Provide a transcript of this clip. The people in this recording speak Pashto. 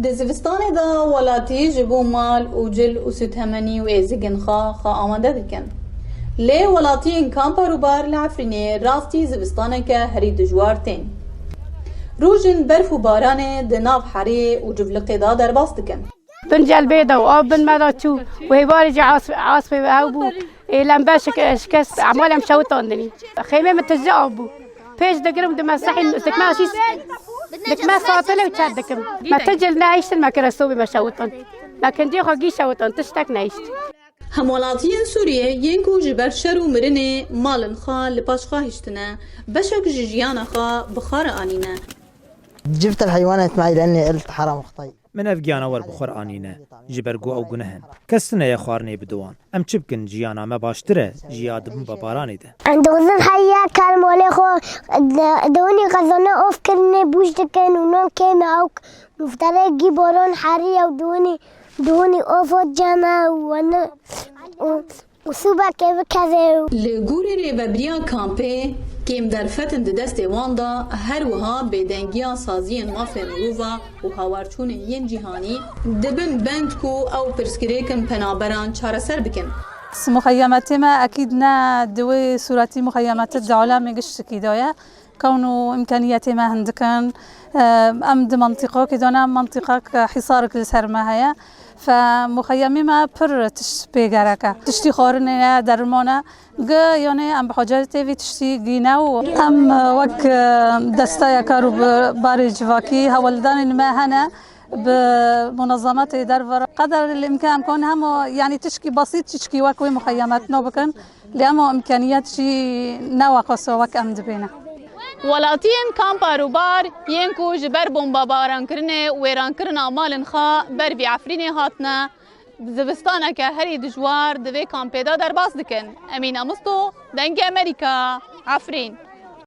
Di zivistanê de welatî ji bo mal û cil û süthemenî û êzigên xwe amade dikin. Lê welatiyên Kampa Rûbar li Efrînê rastî zivistaneke herî dijwar tên. Rojên berf û baranê di nav herê û civliqê de derbas dikin. بنجا البيضة وأو بن مالاتشو وهي بارجة عاصفة وهاوبو لمبا شكست عمالها مشوطة عندني خيمة متجا أبو فيش دقرم دما صحي دك ما شيس دك ما صاطلة وتشادكم ما تجل نعيش ما كرسوبي مشوطة لكن دي خاقي شوطة تشتك نعيشت Hemwelatiyên Sûriyê yên ku ji ber şer û mirinê malên xwe li paş xwe hiştine, beşek ji jiyana xwe bi xwe re anîne. جبت الحيوانات معي لاني قلت حرام اخطي. من افجانا ور بخور انينه جبرگو او گنهن کسنه یا خوارنی بدوان ام چبکن جیانا ما باشتره جیاد بن ببارانی ده عند غزل حيا كان مولخو دوني غزنا اوف كرني بوش دكن ونون كيما اوك مفترقي بورون حريا ودوني اوف جانا وانا وصوبا كيف كذا Li gûrê rêveberiya kampê kêm derfetin di destê wan da her wiha bêdengiya saziyên mafê mirova û hawarçûnên yên cîhanî dibin bend ku ew pirsgirêkin penaberan çareser bikin. مخيماتنا أكيد نا دوي صورتي مخيمات الدولة مجش كيدايا كونه إمكانيات ما هندكن أم دي منطقة كدونا منطقة حصارك لسرما هيا فمخيمي ما بر تشبه جركة تشتي خارنة درمانة جا يعني أم بحاجة تبي تشتي جيناو أم وك دستايا كارو بارج واكي هولدان ما هنا بمنظمات درفر قدر الإمكان كون هم يعني تشكي بسيط تشكي وكوي مخيمات نوبكن لأمو إمكانيات شي نواقص وك أمد بينا Welatiyên Kampa Rûbar yên ku ji ber bombabarankirinê û wêrankirina malên xwe ber vî Efrînê hatine zivistaneke herî dijwar di vê kampê de derbas dikin. Emîne Musto, Dengê Amerîka, Efrîn.